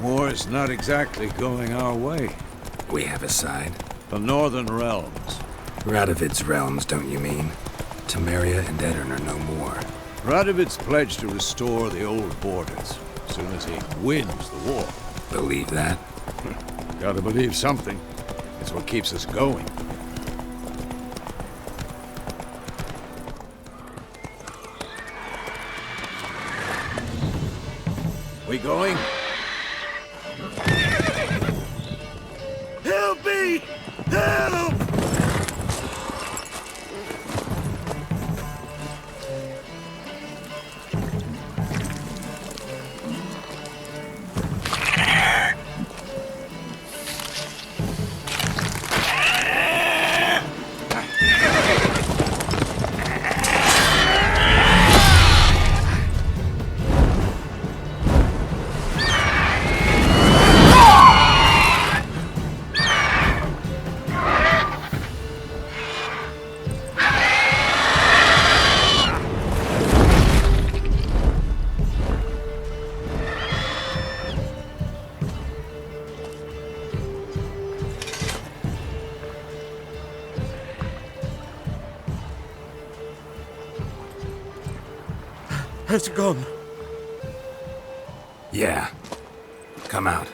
War's not exactly going our way. We have a side. The Northern Realms. Radovid's realms, don't you mean? Temeria and Edirn are no more. Radovid's pledged to restore the old borders as soon as he wins the war. Believe that? Gotta believe something. It's what keeps us going. We going? Help me! Help! Has it gone? Yeah. Come out.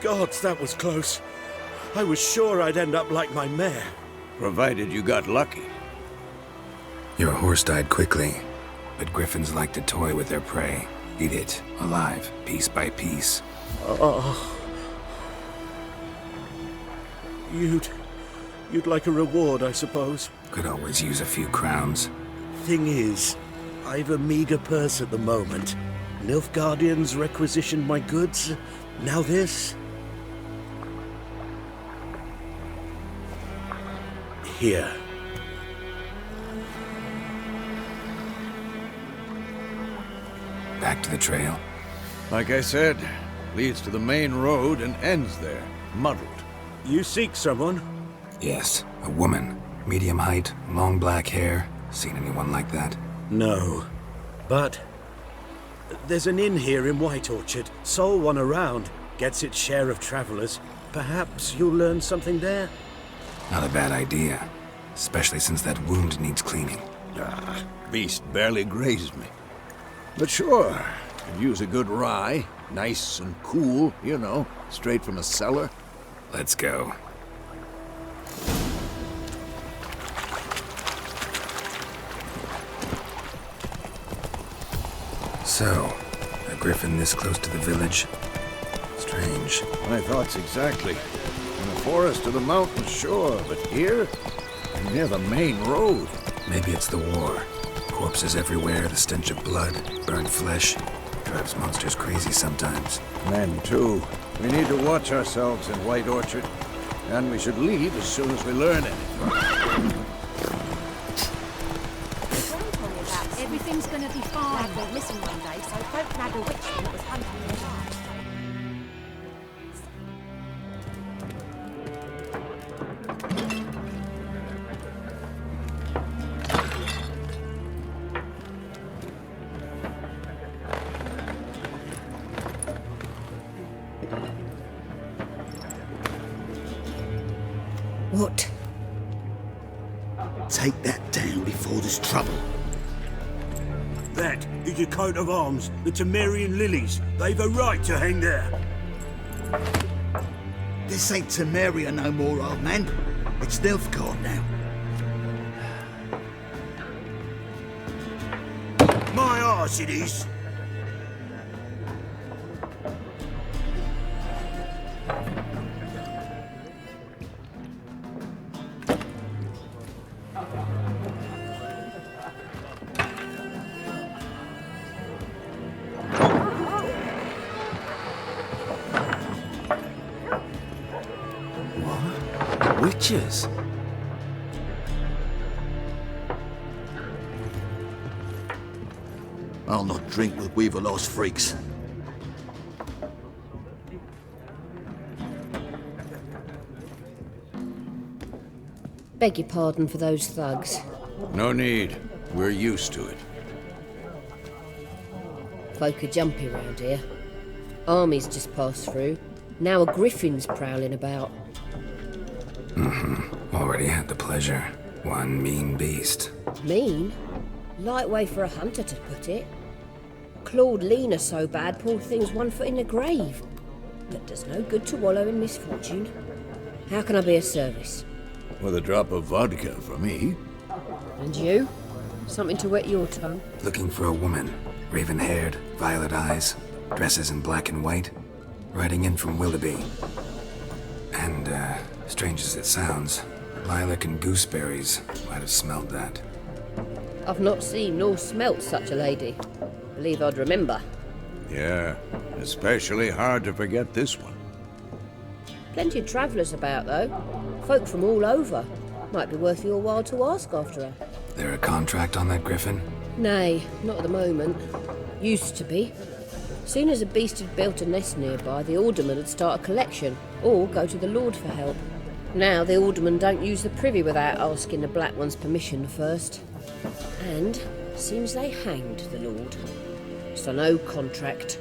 Gods, that was close. I was sure I'd end up like my mare. Provided you got lucky. Your horse died quickly, but griffins like to toy with their prey. Eat it, alive, piece by piece. Oh. You'd like a reward, I suppose. Could always use a few crowns. Thing is, I've a meager purse at the moment. Nilfgaardians requisitioned my goods. Now this? Here. Back to the trail. Like I said, leads to the main road and ends there, muddled. You seek someone? Yes, a woman. Medium height, long black hair. Seen anyone like that? No. But there's an inn here in White Orchard. Sole one around. Gets its share of travelers. Perhaps you'll learn something there? Not a bad idea. Especially since that wound needs cleaning. Ah, beast barely grazed me. But sure, could use a good rye. Nice and cool, you know, straight from a cellar. Let's go. So, a griffin this close to the village? Strange. My thoughts exactly. In the forest or the mountains, sure, but here? Near the main road. Maybe it's the war. Corpses everywhere, the stench of blood, burned flesh. Drives monsters crazy sometimes. Men, too. We need to watch ourselves in White Orchard. And we should leave as soon as we learn anything. Everything's gonna be fine. Lad went missing one day, so folk nagged a witch that was hunting him down. What? Take that down before there's trouble. That is a coat of arms, the Temerian lilies. They've a right to hang there. This ain't Temeria no more, old man. It's Nilfgaard now. My arse it is. Witches? I'll not drink with Weaverlost freaks. Beg your pardon for those thugs. No need. We're used to it. Folk are jumpy round here. Armies just passed through. Now a griffin's prowling about. Already had the pleasure. One mean beast. Mean? Light way for a hunter to put it. Clawed Lena so bad, poor thing's 1 foot in the grave. But does no good to wallow in misfortune. How can I be of service? With a drop of vodka for me. And you? Something to wet your tongue? Looking for a woman. Raven-haired, violet eyes, dresses in black and white. Riding in from Willoughby. And, strange as it sounds, Lilac and Gooseberries might have smelled that. I've not seen nor smelt such a lady. Believe I'd remember. Yeah, especially hard to forget this one. Plenty of travellers about, though. Folk from all over. Might be worth your while to ask after her. There a contract on that griffin? Nay, not at the moment. Used to be. Soon as a beast had built a nest nearby, the alderman would start a collection, or go to the Lord for help. Now the alderman don't use the privy without asking the Black One's permission first. And seems they hanged the Lord. So no contract.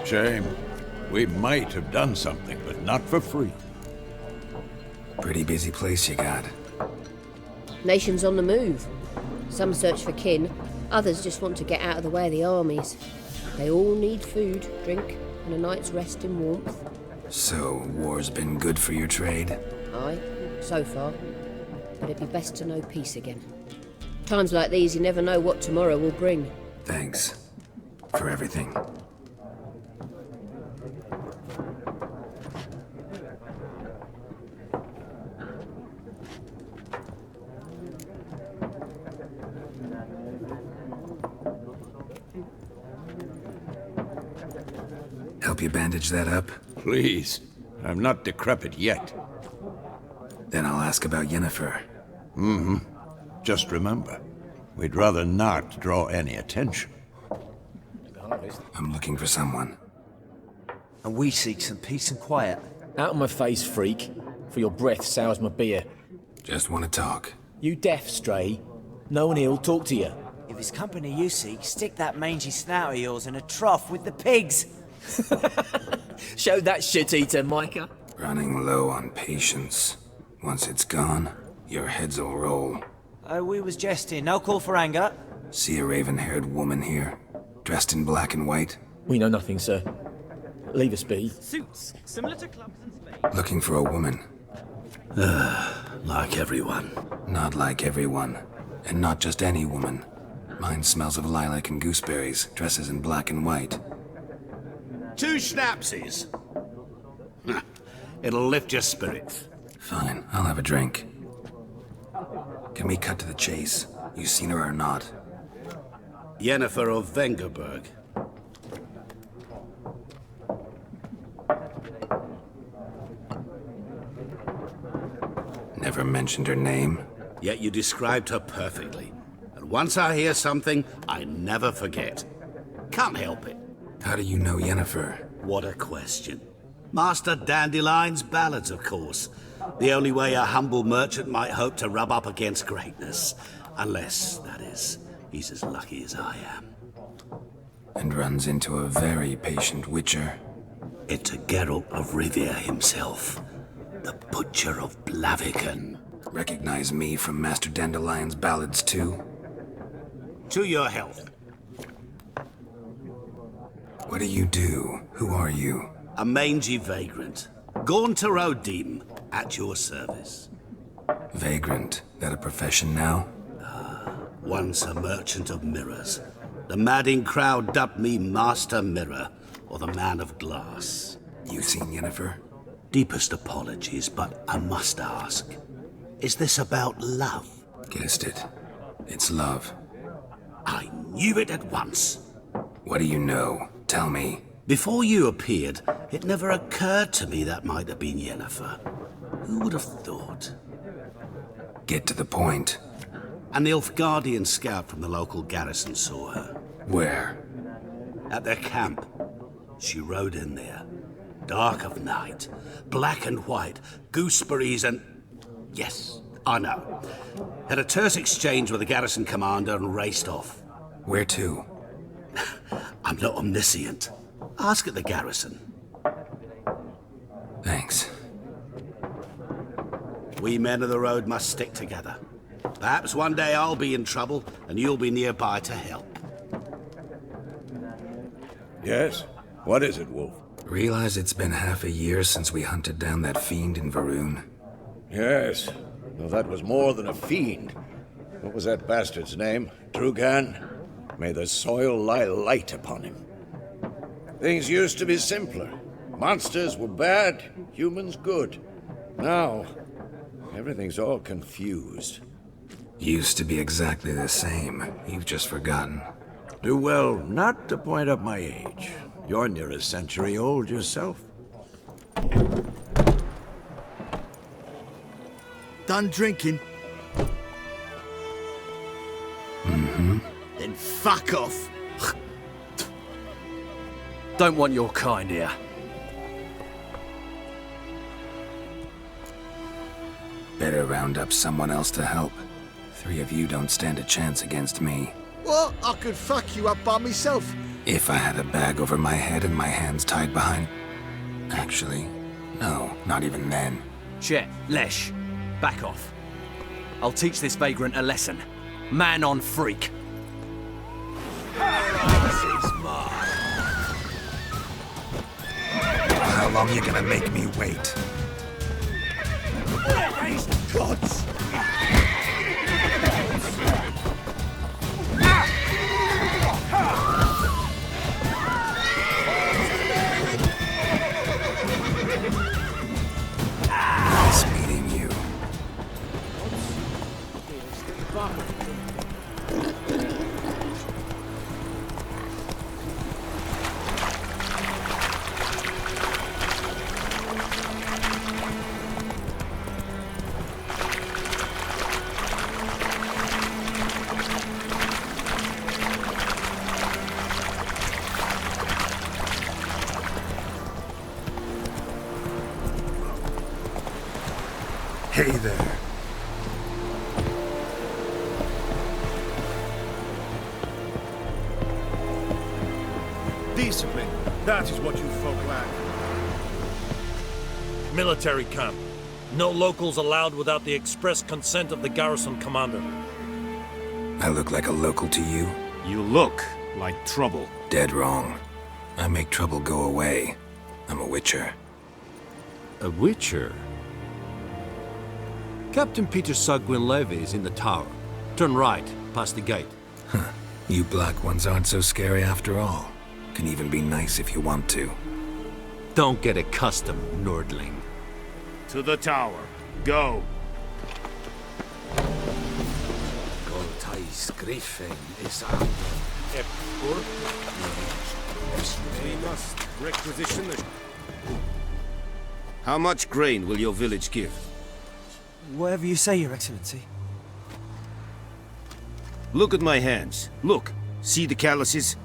Shame. We might have done something, but not for free. Pretty busy place you got. Nations on the move. Some search for kin, others just want to get out of the way of the armies. They all need food, drink, and a night's rest in warmth. So, war's been good for your trade? Aye, so far. But it'd be best to know peace again. Times like these, you never know what tomorrow will bring. Thanks. For everything. Help you bandage that up? Please. I'm not decrepit yet. Then I'll ask about Yennefer. Just remember, we'd rather not draw any attention. I'm looking for someone. And we seek some peace and quiet. Out of my face, freak. For your breath sours my beer. Just want to talk. You deaf, Stray? No one here'll talk to you. If it's company you seek, stick that mangy snout of yours in a trough with the pigs. Show that shit-eater, Micah. Running low on patience. Once it's gone, your heads'll roll. Oh, we was jesting. No call for anger. See a raven-haired woman here? Dressed in black and white? We know nothing, sir. Leave us be. Suits, similar to clubs and spades. Looking for a woman. Like everyone. Not like everyone. And not just any woman. Mine smells of lilac and gooseberries, dresses in black and white. 2 schnapsies. It'll lift your spirits. Fine, I'll have a drink. Can we cut to the chase? You seen her or not? Yennefer of Vengerberg. Never mentioned her name. Yet you described her perfectly. And once I hear something, I never forget. Can't help it. How do you know Yennefer? What a question. Master Dandelion's ballads, of course. The only way a humble merchant might hope to rub up against greatness. Unless, that is, he's as lucky as I am. And runs into a very patient witcher. It's a Geralt of Rivia himself. The Butcher of Blaviken. Recognize me from Master Dandelion's ballads too? To your health. What do you do? Who are you? A mangy vagrant. Gaunter O'Deem, at your service. Vagrant. That a profession now? Once a merchant of mirrors. The madding crowd dubbed me Master Mirror, or the Man of Glass. You seen Yennefer? Deepest apologies, but I must ask. Is this about love? Guessed it. It's love. I knew it at once. What do you know? Tell me. Before you appeared, it never occurred to me that might have been Yennefer. Who would have thought? Get to the point. An Nilfgaardian scout from the local garrison saw her. Where? At their camp. She rode in there. Dark of night. Black and white. Gooseberries and... yes, I know. Had a terse exchange with the garrison commander and raced off. Where to? I'm not omniscient. Ask at the garrison. Thanks. We men of the road must stick together. Perhaps one day I'll be in trouble and you'll be nearby to help. Yes? What is it, Wolf? Realize it's been half a year since we hunted down that fiend in Varun? Yes. Well, that was more than a fiend. What was that bastard's name? Drugan? May the soil lie light upon him. Things used to be simpler. Monsters were bad, humans good. Now, everything's all confused. Used to be exactly the same. You've just forgotten. Do well not to point up my age. You're near a century old yourself. Done drinking? Mm-hmm. Then fuck off. Don't want your kind here. Better round up someone else to help. 3 of you don't stand a chance against me. What? I could fuck you up by myself. If I had a bag over my head and my hands tied behind... Actually, no, not even then. Chet, Lesh, back off. I'll teach this vagrant a lesson. Man on freak. How long you gonna make me wait? Gods! Nice meeting you. Hey there. Discipline. That is what you folk lack. Military camp. No locals allowed without the express consent of the garrison commander. I look like a local to you? You look like trouble. Dead wrong. I make trouble go away. I'm a witcher. A witcher? Captain Peter Sagwin Levy is in the tower. Turn right, past the gate. Huh. You black ones aren't so scary after all. Can even be nice if you want to. Don't get accustomed, Nordling. To the tower. Go. We must requisition the... How much grain will your village give? Whatever you say, Your Excellency. Look at my hands. Look. See the calluses?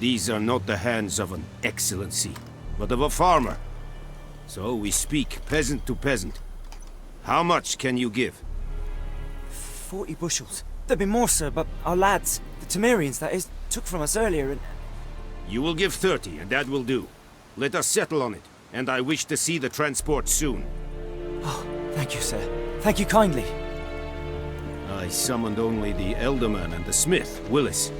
These are not the hands of an excellency, but of a farmer. So we speak peasant to peasant. How much can you give? 40 bushels. There'd be more, sir, but our lads, the Temerians, that is, took from us earlier and... You will give 30, and that will do. Let us settle on it, and I wish to see the transport soon. Oh, thank you, sir. Thank you kindly. I summoned only the Elderman and the smith, Willis.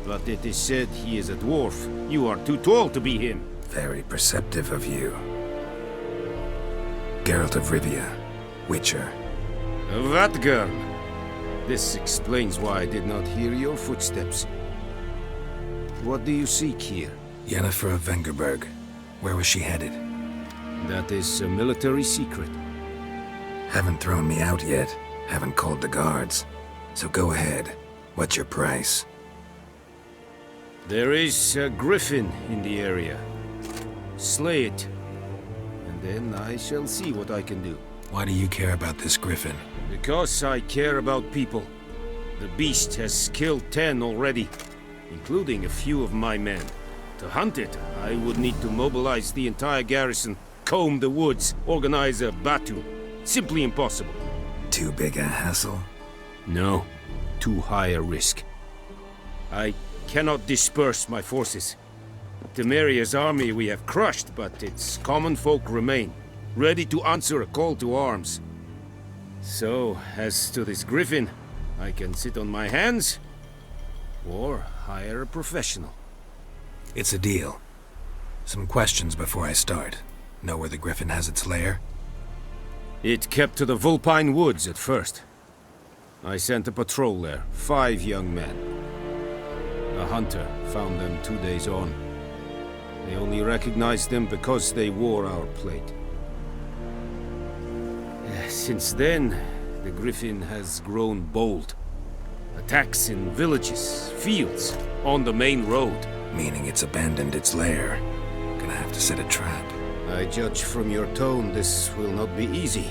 But it is said he is a dwarf. You are too tall to be him. Very perceptive of you. Geralt of Rivia, Witcher. That girl. This explains why I did not hear your footsteps. What do you seek here? Yennefer of Vengerberg. Where was she headed? That is a military secret. Haven't thrown me out yet. Haven't called the guards. So go ahead. What's your price? There is a griffin in the area. Slay it. And then I shall see what I can do. Why do you care about this griffin? Because I care about people. The beast has killed 10 already, including a few of my men. To hunt it, I would need to mobilize the entire garrison, comb the woods, organize a battle. Simply impossible. too big a hassle? No, too high a risk. I cannot disperse my forces. Temeria's army we have crushed, but its common folk remain, ready to answer a call to arms. So, as to this griffin, I can sit on my hands, or hire a professional. It's a deal. Some questions before I start. Know where the griffin has its lair? It kept to the Vulpine Woods at first. I sent a patrol there, 5 young men. A hunter found them 2 days on. They only recognized them because they wore our plate. Since then, the griffin has grown bold. Attacks in villages, fields, on the main road. Meaning it's abandoned its lair. Gonna have to set a trap. I judge from your tone this will not be easy.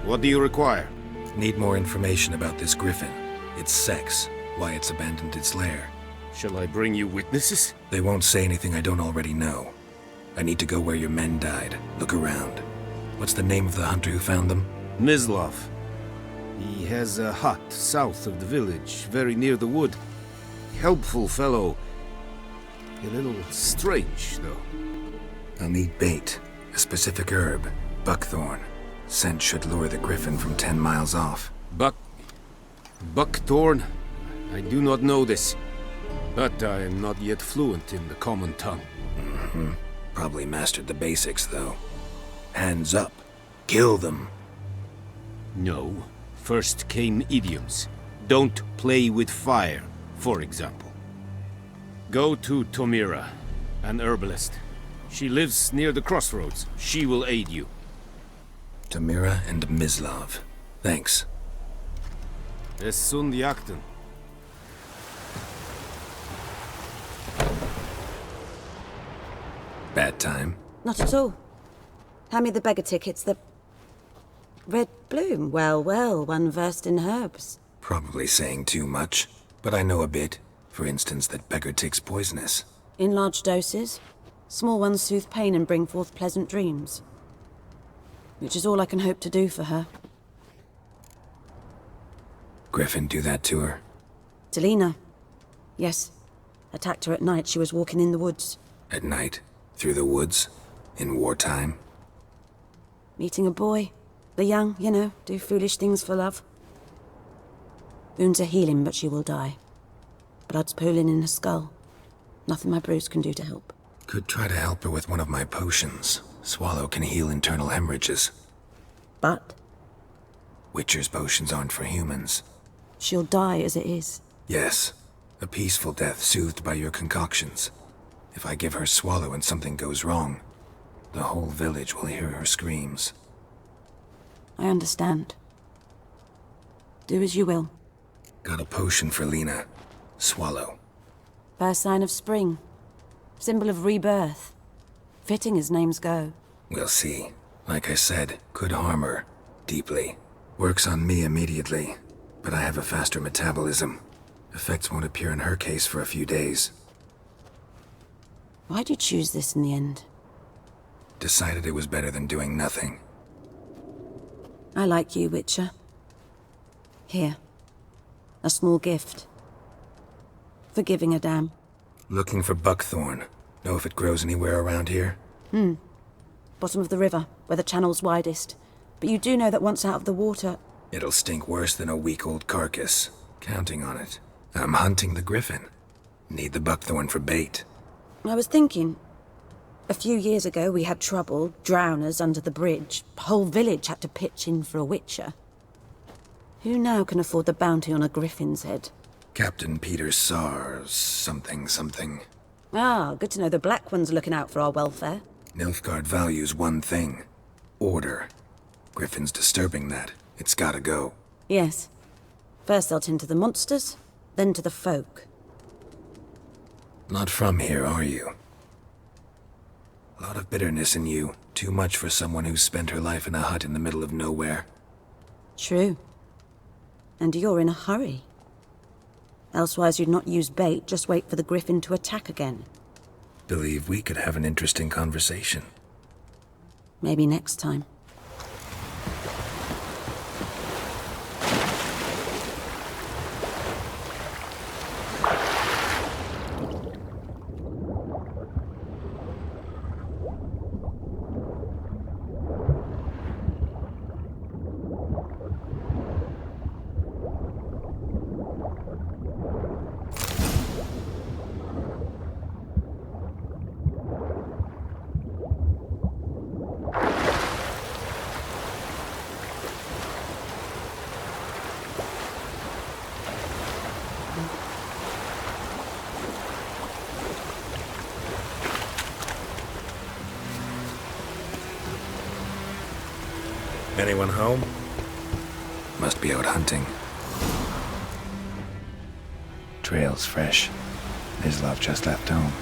What do you require? Need more information about this griffin. Its sex, why it's abandoned its lair. Shall I bring you witnesses? They won't say anything I don't already know. I need to go where your men died. Look around. What's the name of the hunter who found them? Mislav. He has a hut south of the village, very near the wood. Helpful fellow. A little strange, though. I'll need bait. A specific herb. Buckthorn. Scent should lure the griffin from 10 miles off. Buckthorn? I do not know this. But I am not yet fluent in the common tongue. Probably mastered the basics, though. Hands up. Kill them. No. First came idioms. Don't play with fire, for example. Go to Tomira, an herbalist. She lives near the crossroads. She will aid you. Tomira and Mislav. Thanks. Es sunt jakten. Bad time? Not at all. Hand me the beggar tickets, the... Red bloom. Well, well, one versed in herbs. Probably saying too much, but I know a bit. For instance, that beggar tick's poisonous. In large doses. Small ones soothe pain and bring forth pleasant dreams. Which is all I can hope to do for her. Griffin do that to her? Delina. Yes. Attacked her at night. She was walking in the woods. At night? Through the woods? In wartime? Meeting a boy. The young, you know, do foolish things for love. Wounds are healing, but she will die. Blood's pooling in her skull. Nothing my brews can do to help. Could try to help her with one of my potions. Swallow can heal internal hemorrhages. But? Witcher's potions aren't for humans. She'll die as it is. Yes. A peaceful death soothed by your concoctions. If I give her Swallow and something goes wrong, the whole village will hear her screams. I understand. Do as you will. Got a potion for Lena. Swallow. First sign of spring. Symbol of rebirth. Fitting as names go. We'll see. Like I said, could harm her. Deeply. Works on me immediately. But I have a faster metabolism. Effects won't appear in her case for a few days. Why'd you choose this in the end? Decided it was better than doing nothing. I like you, Witcher. Here. A small gift. For giving a damn. Looking for buckthorn. Know if it grows anywhere around here? Bottom of the river, where the channel's widest. But you do know that once out of the water... It'll stink worse than a week-old carcass. Counting on it. I'm hunting the griffin. Need the buckthorn for bait. I was thinking... A few years ago we had trouble, drowners under the bridge. Whole village had to pitch in for a witcher. Who now can afford the bounty on a griffin's head? Captain Peter Sar... something. Ah, good to know the Black One's looking out for our welfare. Nilfgaard values one thing. Order. Griffin's disturbing that. It's gotta go. Yes. First they'll tend to the monsters, then to the folk. Not from here, are you? A lot of bitterness in you. Too much for someone who's spent her life in a hut in the middle of nowhere. True. And you're in a hurry. Elsewise you'd not use bait, just wait for the griffin to attack again. Believe we could have an interesting conversation. Maybe next time. Anyone home? Must be out hunting. Trail's fresh. Lilac just left home.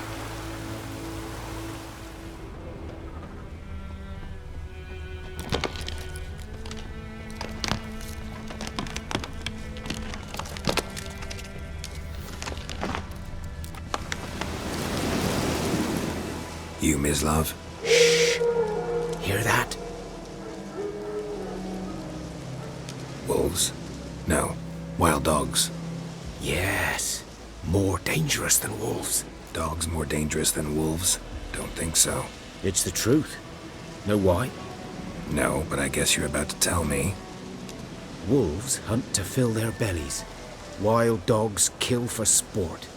You, Mislav? Shh! Hear that? Wolves? No. Wild dogs. Yes. More dangerous than wolves. Dogs more dangerous than wolves? Don't think so. It's the truth. Know why? No, but I guess you're about to tell me. Wolves hunt to fill their bellies. Wild dogs kill for sport.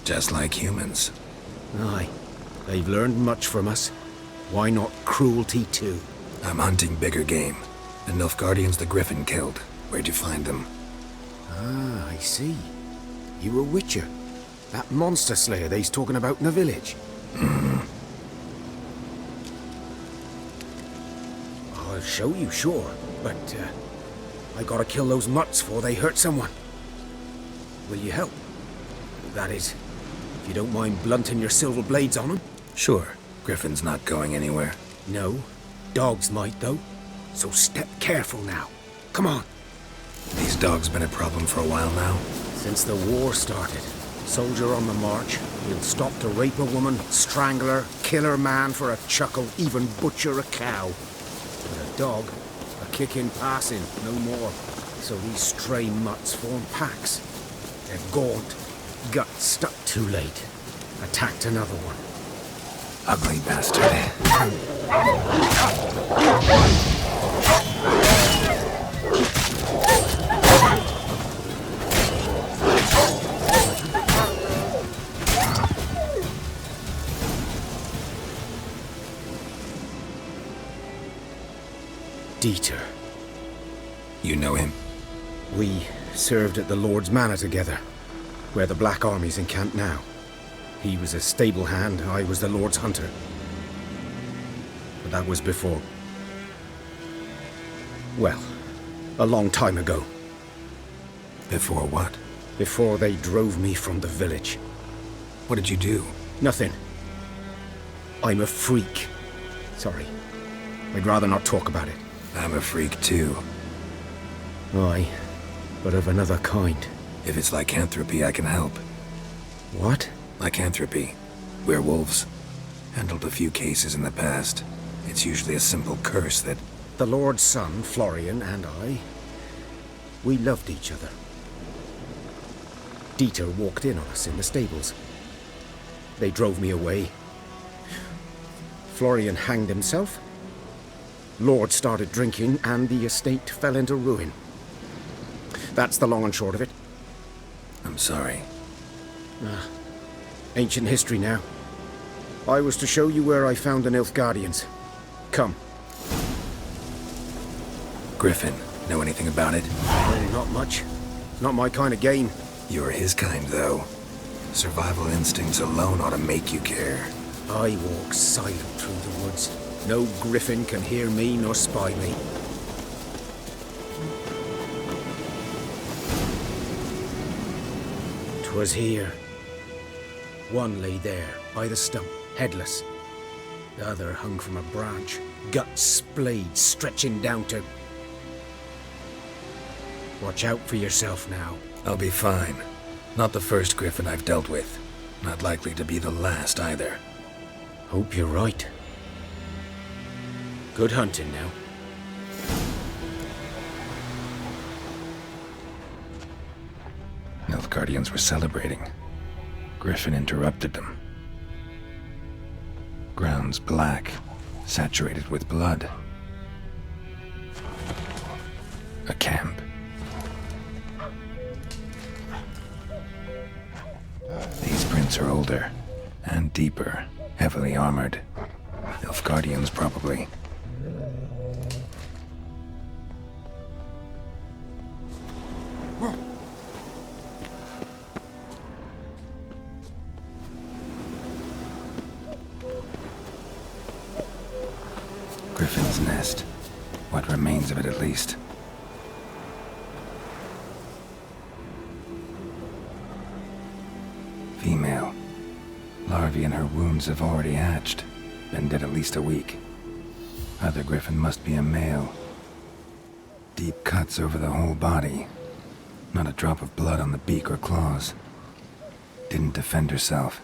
Just like humans. Aye. They've learned much from us. Why not cruelty too? I'm hunting bigger game. The Nilfgaardians the Griffin killed. Where'd you find them? Ah, I see. You a witcher. That monster slayer they's talking about in the village. I'll show you, sure. But, I gotta kill those mutts before they hurt someone. Will you help? That is, if you don't mind blunting your silver blades on them. Sure. Griffin's not going anywhere. No. Dogs might, though. So step careful now. Come on. These dogs been a problem for a while now? Since the war started. Soldier on the march. He'll stop to rape a woman, strangle her, kill her man for a chuckle, even butcher a cow. But a dog, a kick in passing, no more. So these stray mutts form packs. They're gaunt, guts stuck too late. Attacked another one. Ugly bastard. Dieter. You know him? We served at the Lord's Manor together, where the Black Army's encamped now. He was a stable hand, I was the Lord's hunter. But that was before... well, a long time ago. Before what? Before they drove me from the village. What did you do? Nothing. I'm a freak. Sorry. I'd rather not talk about it. I'm a freak too. Aye, but of another kind. If it's lycanthropy, I can help. What? Lycanthropy. Werewolves. Handled a few cases in the past. It's usually a simple curse that... The Lord's son, Florian, and I... we loved each other. Dieter walked in on us in the stables. They drove me away. Florian hanged himself. Lord started drinking, and the estate fell into ruin. That's the long and short of it. I'm sorry. Ancient history now. I was to show you where I found the Nilfgaardians. Come. Griffin, know anything about it? Oh, not much. Not my kind of game. You're his kind, though. Survival instincts alone ought to make you care. I walk silent through the woods. No griffin can hear me nor spy me. 'Twas here. One lay there, by the stump, headless. The other hung from a branch, guts splayed, stretching down to... Watch out for yourself now. I'll be fine. Not the first griffin I've dealt with. Not likely to be the last, either. Hope you're right. Good hunting now. Nilfgaardians were celebrating. Griffin interrupted them. Ground's black, saturated with blood. A camp. These prints are older and deeper, heavily armored. Nilfgaardians, probably. Griffin's nest. What least. Female. Larvae in her wounds have already hatched. Been dead at least a week. Other griffin must be a male. Deep cuts over the whole body. Not a drop of blood on the beak or claws. Didn't defend herself.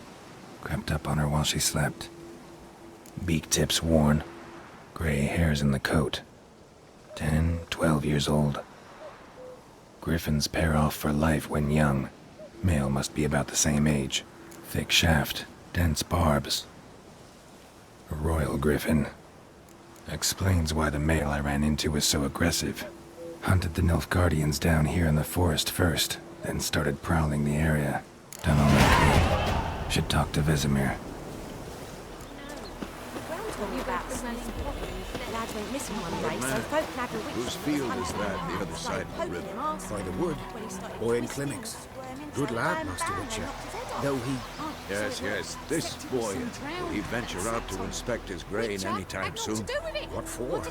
Crept up on her while she slept. Beak tips worn. Gray hairs in the coat. 10, 12 years old. Griffins pair off for life when young. Male must be about the same age. Thick shaft, dense barbs. A royal griffin. Explains why the male I ran into was so aggressive. Hunted the Nilfgaardians down here in the forest first, then started prowling the area. Done all I could. Should talk to Vesemir. Lads went missing one day, so folk nagged a witch. Whose field is that, the other side of the river? By the wood. Boy in clinics. Good lad, Master Witcher. Though he... Yes. This boy, will he venture out to inspect his grain anytime soon? What for?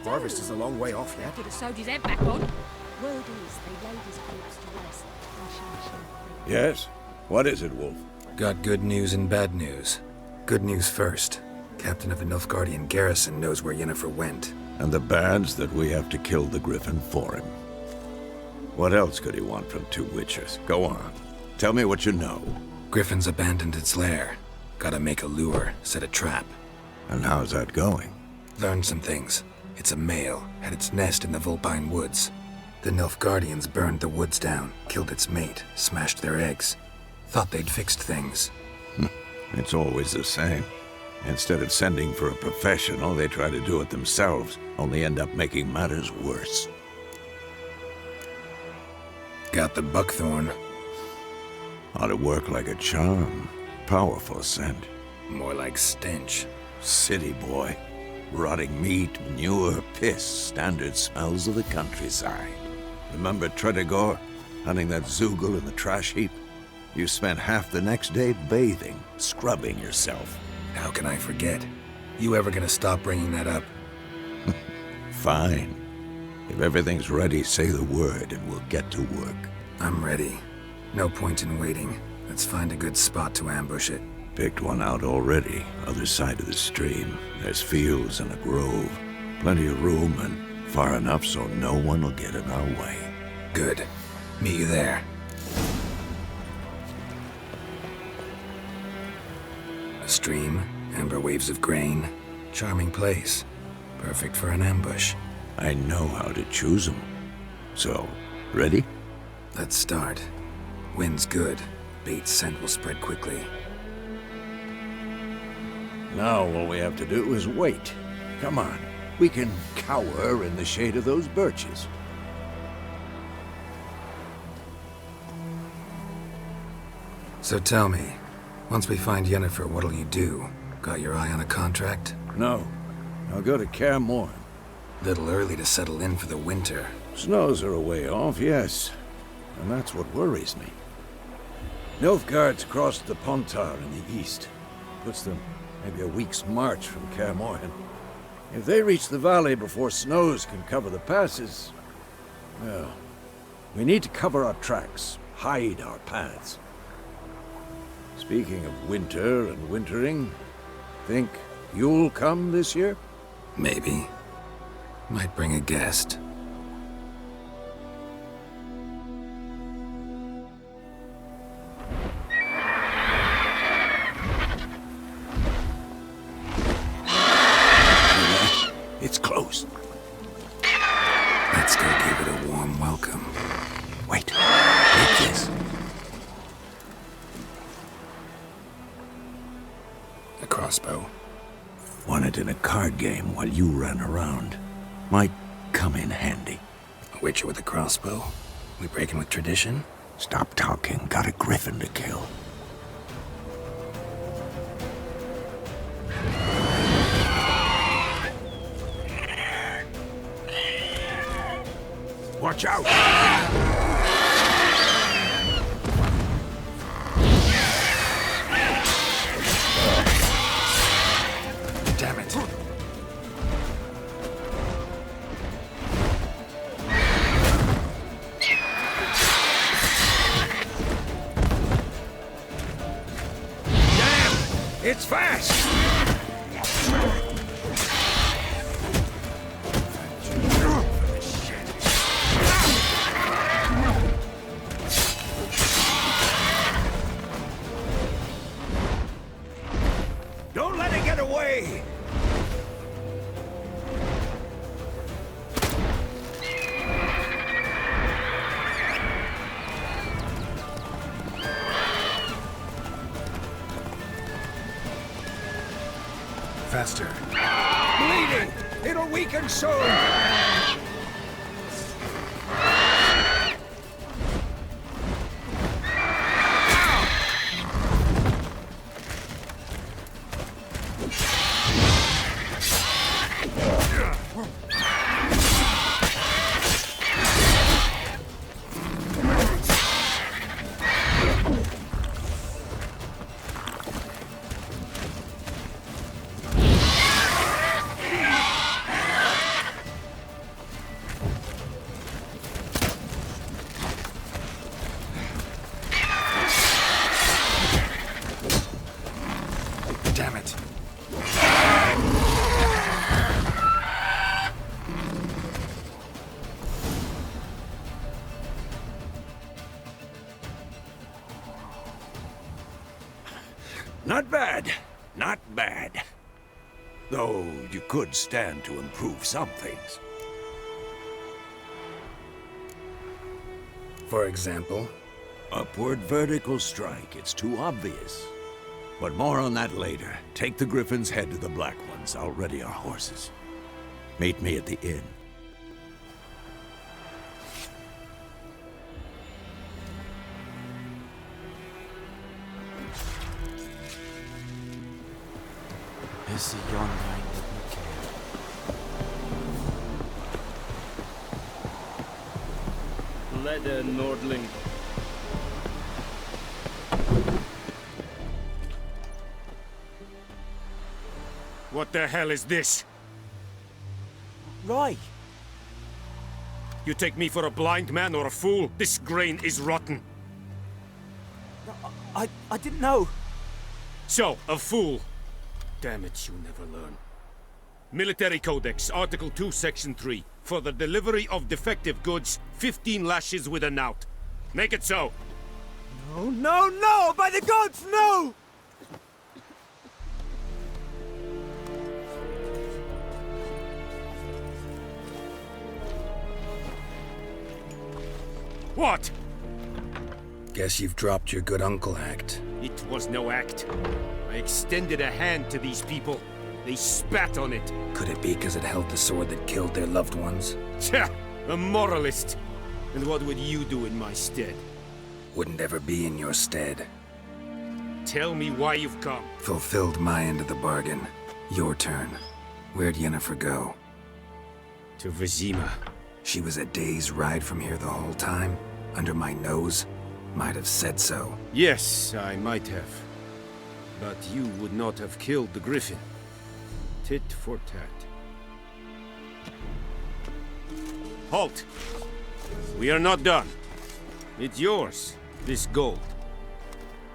Harvest is a long way off yet. Could have sewed his head back on. Word is they laid his corpse to rest. Yes? What is it, Wolf? Got good news and bad news. Good news first. Captain of the Nilfgaardian garrison knows where Yennefer went. And the bad's that we have to kill the griffin for him. What else could he want from two witchers? Go on. Tell me what you know. Griffin's abandoned its lair. Gotta make a lure, set a trap. And how's that going? Learned some things. It's a male, had its nest in the Vulpine Woods. The Nilfgaardians burned the woods down, killed its mate, smashed their eggs. Thought they'd fixed things. It's always the same. Instead of sending for a professional, they try to do it themselves, only end up making matters worse. Got the buckthorn. Ought to work like a charm. Powerful scent. More like stench. City boy. Rotting meat, manure, piss, standard smells of the countryside. Remember Tredegor? Hunting that Zoogle in the trash heap? You spent half the next day bathing, scrubbing yourself. How can I forget? You ever gonna stop bringing that up? Fine. If everything's ready, say the word and we'll get to work. I'm ready. No point in waiting. Let's find a good spot to ambush it. Picked one out already, other side of the stream. There's fields and a grove. Plenty of room and far enough so no one will get in our way. Good. Meet you there. A stream, amber waves of grain. Charming place. Perfect for an ambush. I know how to choose them. So, ready? Let's start. Wind's good. Bait's scent will spread quickly. Now all we have to do is wait. Come on. We can cower in the shade of those birches. So tell me, once we find Yennefer, what'll you do? Got your eye on a contract? No. I'll go to Kaer Morhen. Little early to settle in for the winter. Snows are a way off, yes. And that's what worries me. Nilfgaard's crossed the Pontar in the east. Puts them maybe a week's march from Kaer Morhen. If they reach the valley before snows can cover the passes, well, we need to cover our tracks, hide our paths. Speaking of winter and wintering, think you'll come this year? Maybe. Might bring a guest. It's close. Let's go give it a warm welcome. Wait. Take this. A crossbow. Won it in a card game while you ran around. Might come in handy. A witcher with a crossbow? We breaking with tradition? Stop talking. Got a griffin to kill. Watch out! Damn it. It's fast! Don't let it get away! Faster. Bleeding! It'll weaken soon! Damn it. Not bad. Not bad. Though you could stand to improve some things. For example? Upward vertical strike. It's too obvious. But more on that later. Take the Griffin's head to the Black Ones. I'll ready our horses. Meet me at the inn. Is the yon night didn't care. Leder Nordling. What the hell is this? Right. You take me for a blind man or a fool? This grain is rotten. I didn't know. So, a fool. Damn it, you never learn. Military Codex, Article 2, Section 3. For the delivery of defective goods, 15 lashes with a knout. Make it so. No, no, no! By the gods, no! What? Guess you've dropped your good uncle act. It was no act. I extended a hand to these people. They spat on it. Could it be because it held the sword that killed their loved ones? Tja, a moralist. And what would you do in my stead? Wouldn't ever be in your stead. Tell me why you've come. Fulfilled my end of the bargain. Your turn. Where'd Yennefer go? To Vizima. She was a day's ride from here the whole time? Under my nose? Might have said so. Yes, I might have. But you would not have killed the Griffin. Tit for tat. Halt! We are not done. It's yours, this gold.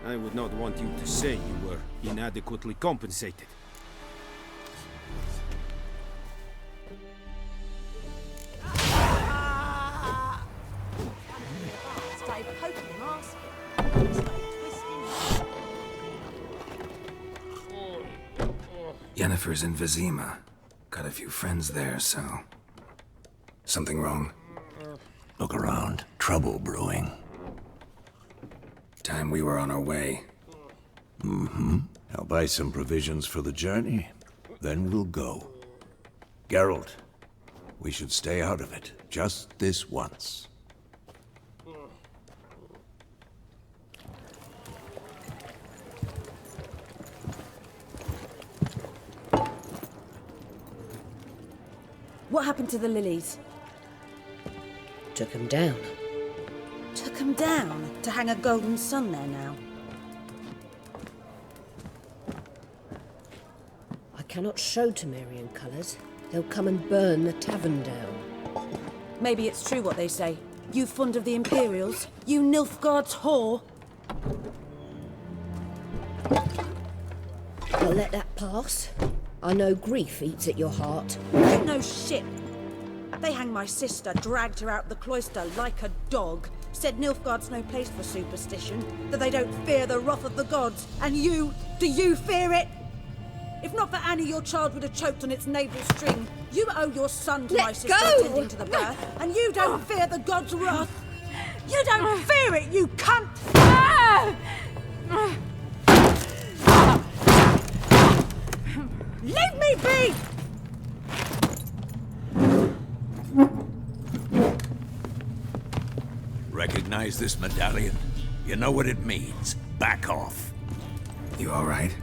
I would not want you to say you were inadequately compensated. Stay poking him, arse. Stay twisting. Yennefer's in Vizima. Got a few friends there, so... Something wrong? Look around. Trouble brewing. Time we were on our way. Mm-hmm. I'll buy some provisions for the journey. Then we'll go. Geralt, we should stay out of it. Just this once. What happened to the lilies? Took him down. Took them down to hang a golden sun there now. I cannot show Temerian colours. They'll come and burn the tavern down. Maybe it's true what they say. You fond of the Imperials? You Nilfgaard's whore? I'll let that pass. I know grief eats at your heart. You know shit. They hanged my sister, dragged her out the cloister like a dog, said Nilfgaard's no place for superstition, that they don't fear the wrath of the gods. And you, do you fear it? If not for Annie, your child would have choked on its navel string. You owe your son to my sister attending to the birth, and you don't fear the gods' wrath. You don't fear it, you cunt! Leave me be! Recognize this medallion? You know what it means. Back off. You all right?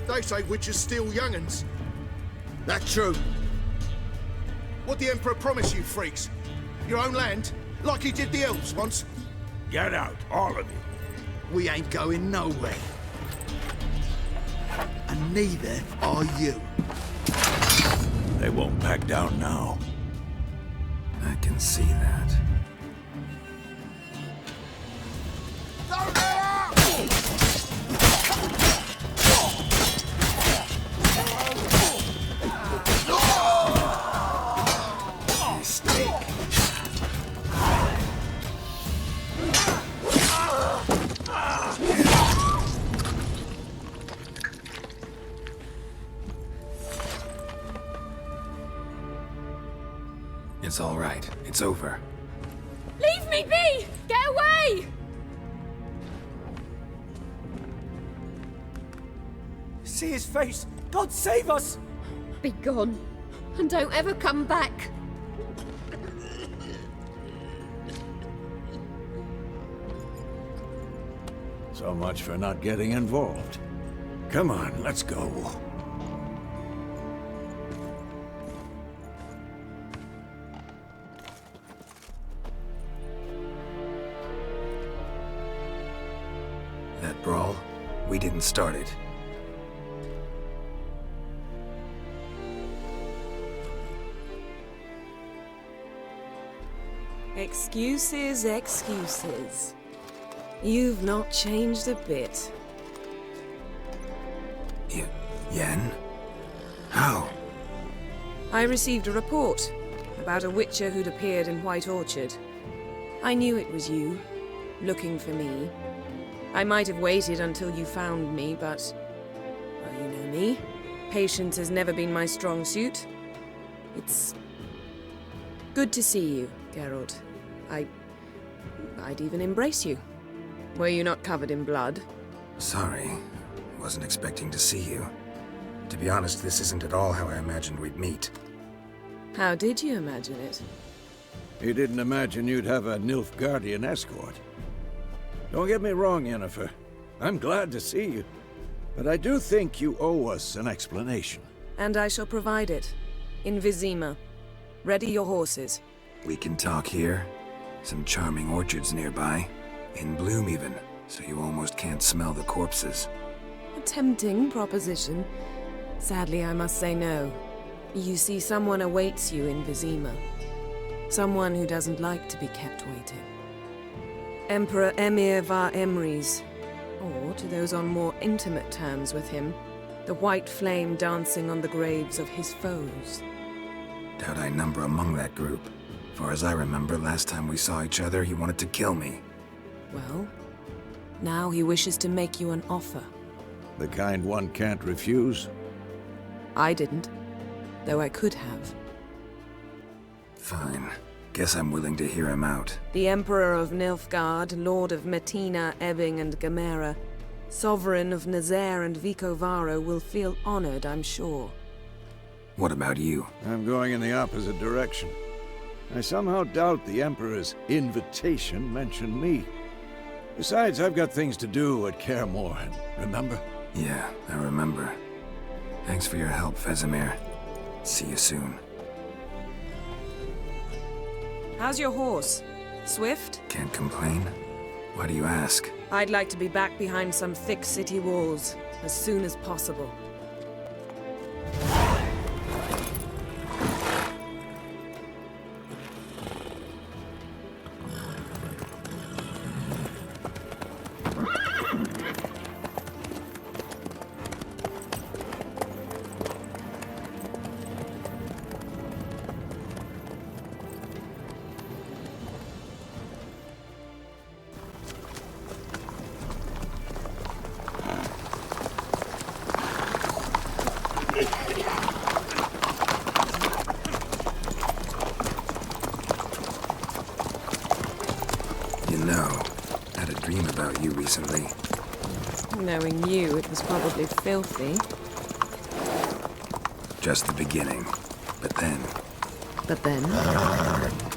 They say witches steal young'uns. That's true. What the Emperor promised you, freaks? Your own land? Like he did the elves once? Get out, all of you. We ain't going nowhere. And neither are you. They won't back down now. I can see that. It's all right. It's over. Leave me be! Get away! See his face! God save us! Be gone, and don't ever come back. So much for not getting involved. Come on, let's go. That brawl, we didn't start it. Excuses, excuses. You've not changed a bit. Yen? How? I received a report about a witcher who'd appeared in White Orchard. I knew it was you, looking for me. I might have waited until you found me, but... well, you know me. Patience has never been my strong suit. It's... good to see you, Geralt. I'd even embrace you. Were you not covered in blood? Sorry. Wasn't expecting to see you. To be honest, this isn't at all how I imagined we'd meet. How did you imagine it? You didn't imagine you'd have a Nilfgaardian escort. Don't get me wrong, Yennefer. I'm glad to see you. But I do think you owe us an explanation. And I shall provide it. In Vizima. Ready your horses. We can talk here. Some charming orchards nearby. In bloom even, so you almost can't smell the corpses. A tempting proposition. Sadly, I must say no. You see, someone awaits you in Vizima. Someone who doesn't like to be kept waiting. Emperor Emir var Emrys, or to those on more intimate terms with him, the white flame dancing on the graves of his foes. Doubt I number among that group. Far as I remember, last time we saw each other, he wanted to kill me. Well, now he wishes to make you an offer. The kind one can't refuse? I didn't, though I could have. Fine. Guess I'm willing to hear him out. The Emperor of Nilfgaard, Lord of Metina, Ebbing, and Gamera, Sovereign of Nazaire and Vicovaro will feel honored, I'm sure. What about you? I'm going in the opposite direction. I somehow doubt the Emperor's invitation mentioned me. Besides, I've got things to do at Kaer Morhen, remember? Yeah, I remember. Thanks for your help, Vesemir. See you soon. How's your horse? Swift? Can't complain. Why do you ask? I'd like to be back behind some thick city walls, as soon as possible. know. Had a dream about you recently. Knowing you, it was probably filthy. Just the beginning. But then... But then?